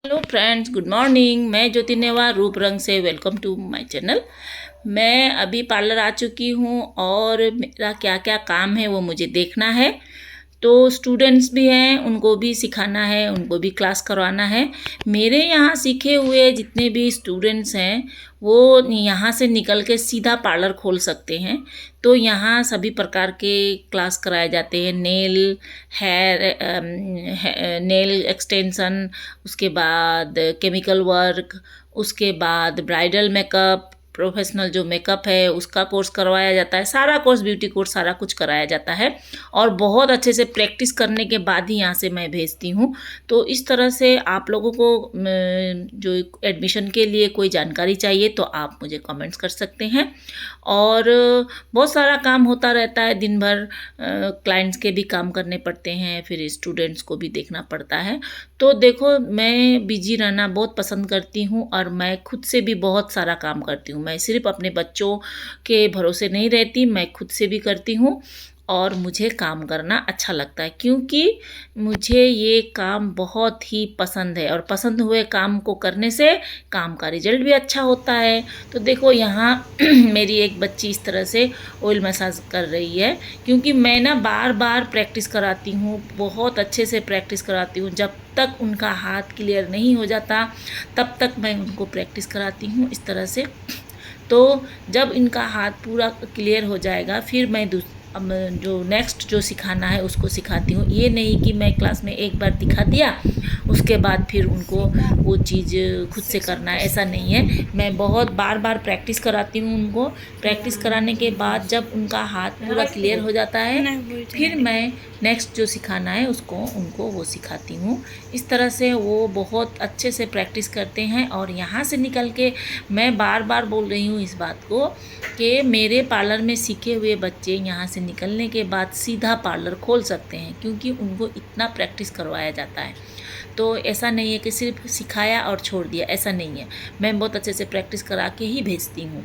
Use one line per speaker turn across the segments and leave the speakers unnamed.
Hello friends, good morning. मैं ज्योति नेवा रूप रंग से वेलकम टू माय चैनल। मैं अभी पार्लर आ चुकी हूँ और मेरा क्या क्या काम है वो मुझे देखना है। तो स्टूडेंट्स भी हैं, उनको भी सिखाना है, उनको भी क्लास करवाना है। मेरे यहाँ सीखे हुए जितने भी स्टूडेंट्स हैं वो यहाँ से निकल के सीधा पार्लर खोल सकते हैं। तो यहाँ सभी प्रकार के क्लास कराए जाते हैं। नेल एक्सटेंशन, उसके बाद केमिकल वर्क, उसके बाद ब्राइडल मेकअप, प्रोफेशनल जो मेकअप है उसका कोर्स करवाया जाता है। सारा कोर्स, ब्यूटी कोर्स, सारा कुछ कराया जाता है और बहुत अच्छे से प्रैक्टिस करने के बाद ही यहाँ से मैं भेजती हूँ। तो इस तरह से आप लोगों को जो एडमिशन के लिए कोई जानकारी चाहिए तो आप मुझे कमेंट्स कर सकते हैं। और बहुत सारा काम होता रहता है दिन भर। क्लाइंट्स के भी काम करने पड़ते हैं, फिर स्टूडेंट्स को भी देखना पड़ता है। तो देखो, मैं बिजी रहना बहुत पसंद करती हूँ और मैं खुद से भी बहुत सारा काम करती हूँ। मैं सिर्फ अपने बच्चों के भरोसे नहीं रहती, मैं खुद से भी करती हूँ और मुझे काम करना अच्छा लगता है क्योंकि मुझे ये काम बहुत ही पसंद है और पसंद हुए काम को करने से काम का रिजल्ट भी अच्छा होता है। तो देखो यहाँ मेरी एक बच्ची इस तरह से ऑयल मसाज कर रही है क्योंकि मैं ना बार बार प्रैक्टिस कराती हूँ, बहुत अच्छे से प्रैक्टिस कराती हूँ। जब तक उनका हाथ क्लियर नहीं हो जाता तब तक मैं उनको प्रैक्टिस कराती हूँ इस तरह से। तो जब इनका हाथ पूरा क्लियर हो जाएगा फिर मैं अब जो नेक्स्ट जो सिखाना है उसको सिखाती हूँ। ये नहीं कि मैं क्लास में एक बार दिखा दिया उसके बाद फिर उनको वो चीज़ खुद से करना है, ऐसा नहीं है। मैं बहुत बार बार प्रैक्टिस कराती हूँ उनको। प्रैक्टिस कराने के बाद जब उनका हाथ पूरा क्लियर हो जाता है फिर मैं नेक्स्ट जो सिखाना है उसको उनको वो सिखाती हूँ। इस तरह से वो बहुत अच्छे से प्रैक्टिस करते हैं और यहाँ से निकल के मैं बार बार बोल रही हूँ इस बात को कि मेरे पार्लर में सीखे हुए बच्चे यहाँ से निकलने के बाद सीधा पार्लर खोल सकते हैं क्योंकि उनको इतना प्रैक्टिस करवाया जाता है। तो ऐसा नहीं है कि सिर्फ सिखाया और छोड़ दिया, ऐसा नहीं है। मैं बहुत अच्छे से प्रैक्टिस करा के ही भेजती हूँ।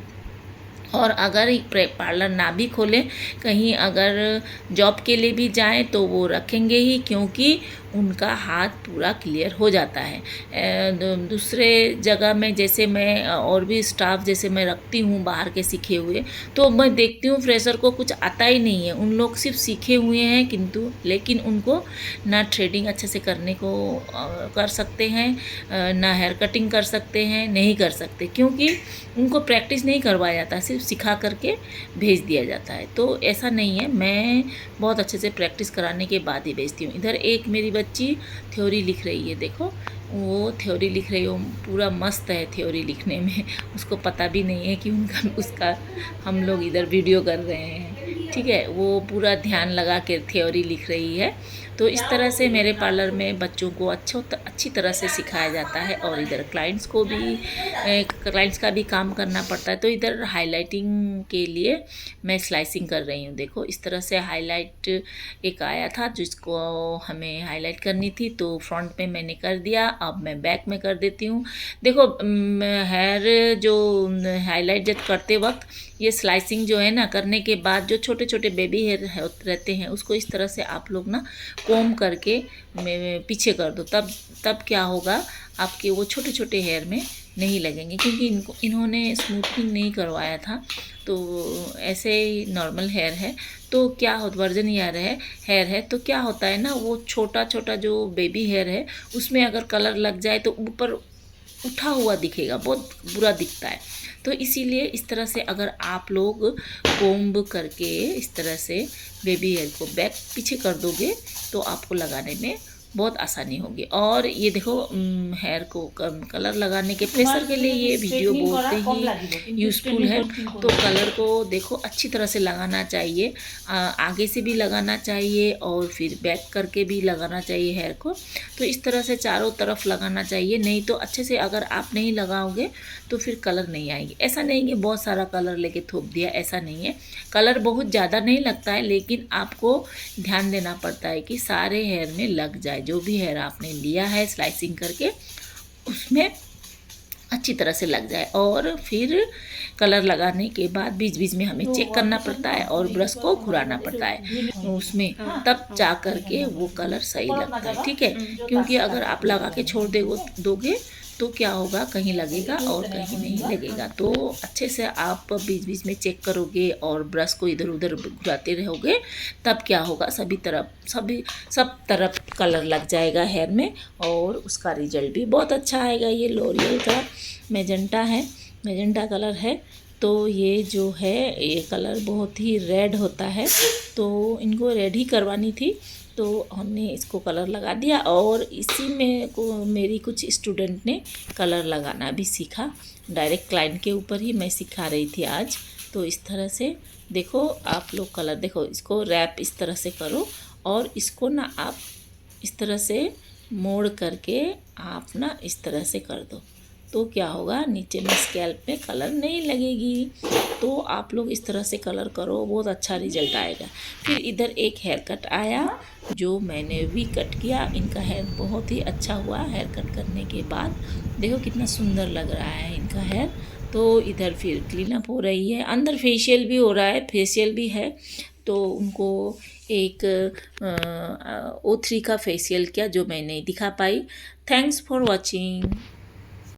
और अगर पार्लर ना भी खोलें, कहीं अगर जॉब के लिए भी जाएं तो वो रखेंगे ही क्योंकि उनका हाथ पूरा क्लियर हो जाता है। दूसरे जगह में जैसे मैं और भी स्टाफ जैसे मैं रखती हूँ बाहर के सीखे हुए, तो मैं देखती हूँ फ्रेशर को कुछ आता ही नहीं है। उन लोग सिर्फ सीखे हुए हैं किंतु लेकिन उनको ना थ्रेडिंग अच्छे से करने को कर सकते हैं, ना हेयर कटिंग कर सकते हैं, नहीं कर सकते क्योंकि उनको प्रैक्टिस नहीं करवाया जाता, सिर्फ सिखा करके भेज दिया जाता है। तो ऐसा नहीं है, मैं बहुत अच्छे से प्रैक्टिस कराने के बाद ही भेजती हूँ। इधर एक मेरी बच्ची थ्योरी लिख रही है, देखो वो थ्योरी लिख रही हो, पूरा मस्त है थ्योरी लिखने में। उसको पता भी नहीं है कि उसका हम लोग इधर वीडियो कर रहे हैं, ठीक है। वो पूरा ध्यान लगा के थ्योरी लिख रही है। तो इस तरह से मेरे पार्लर में बच्चों को अच्छी तरह से सिखाया जाता है और इधर क्लाइंट्स को भी क्लाइंट्स का भी काम करना पड़ता है। तो इधर हाईलाइटिंग के लिए मैं स्लाइसिंग कर रही हूँ। देखो इस तरह से हाईलाइट एक आया था जिसको हमें हाईलाइट करनी थी, तो फ्रंट में मैंने कर दिया, अब मैं बैक में कर देती हूँ। देखो हेयर जो हाईलाइट जब करते वक्त ये स्लाइसिंग जो है ना करने के बाद जो छोटे छोटे बेबी हेयर रहते हैं उसको इस तरह से आप लोग ना कोम करके पीछे कर दो, तब क्या होगा, आपके वो छोटे छोटे हेयर में नहीं लगेंगे क्योंकि इन्होंने स्मूथनिंग नहीं करवाया था। तो ऐसे ही नॉर्मल हेयर है तो क्या हो, वर्जन हेयर है तो क्या होता है ना, वो छोटा छोटा जो बेबी हेयर है उसमें अगर कलर लग जाए तो ऊपर उठा हुआ दिखेगा, बहुत बुरा दिखता है। तो इसीलिए इस तरह से अगर आप लोग कोम्ब करके इस तरह से बेबी हेयर को बैक पीछे कर दोगे तो आपको लगाने में बहुत आसानी होगी। और ये देखो हेयर को कलर लगाने के प्रेशर के लिए ये वीडियो बहुत ही यूज़फुल है। तो कलर को देखो अच्छी तरह से लगाना चाहिए, आगे से भी लगाना चाहिए और फिर बैक करके भी लगाना चाहिए हेयर को। तो इस तरह से चारों तरफ लगाना चाहिए, नहीं तो अच्छे से अगर आप नहीं लगाओगे तो फिर कलर नहीं आएगी। ऐसा नहीं कि बहुत सारा कलर लेके थोप दिया, ऐसा नहीं है। कलर बहुत ज़्यादा नहीं लगता है लेकिन आपको ध्यान देना पड़ता है कि सारे हेयर में लग जाए। जो भी हेयर आपने लिया है स्लाइसिंग करके उसमें अच्छी तरह से लग जाए। और फिर कलर लगाने के बाद बीच बीच में हमें चेक करना पड़ता है और ब्रश को घुराना पड़ता है उसमें, तब जा कर के वो कलर सही लगता है। ठीक है, क्योंकि अगर आप लगा के छोड़ दोगे तो क्या होगा, कहीं लगेगा और कहीं नहीं लगेगा। तो अच्छे से आप बीच बीच में चेक करोगे और ब्रश को इधर उधर घुराते रहोगे, तब क्या होगा, सब तरफ कलर लग जाएगा हेयर में और उसका रिजल्ट भी बहुत अच्छा आएगा। ये लॉरियल का मैजेंटा है, मैजेंटा कलर है। तो ये जो है ये कलर बहुत ही रेड होता है, तो इनको रेड ही करवानी थी, तो हमने इसको कलर लगा दिया। और इसी में को मेरी कुछ स्टूडेंट ने कलर लगाना भी सीखा, डायरेक्ट क्लाइंट के ऊपर ही मैं सिखा रही थी आज। तो इस तरह से देखो आप लोग कलर, देखो इसको रैप इस तरह से करो और इसको ना आप इस तरह से मोड़ करके आप ना इस तरह से कर दो, तो क्या होगा, नीचे में स्कैल्प में कलर नहीं लगेगी। तो आप लोग इस तरह से कलर करो, बहुत अच्छा रिजल्ट आएगा। फिर इधर एक हेयर कट आया जो मैंने वी कट किया, इनका हेयर बहुत ही अच्छा हुआ। हेयर कट करने के बाद देखो कितना सुंदर लग रहा है इनका हेयर। तो इधर फिर क्लीन अप हो रही है, अंदर फेशियल भी हो रहा है, फेशियल भी है। तो उनको एक O3 का फेशियल किया जो मैं नहीं दिखा पाई। Thanks for watching.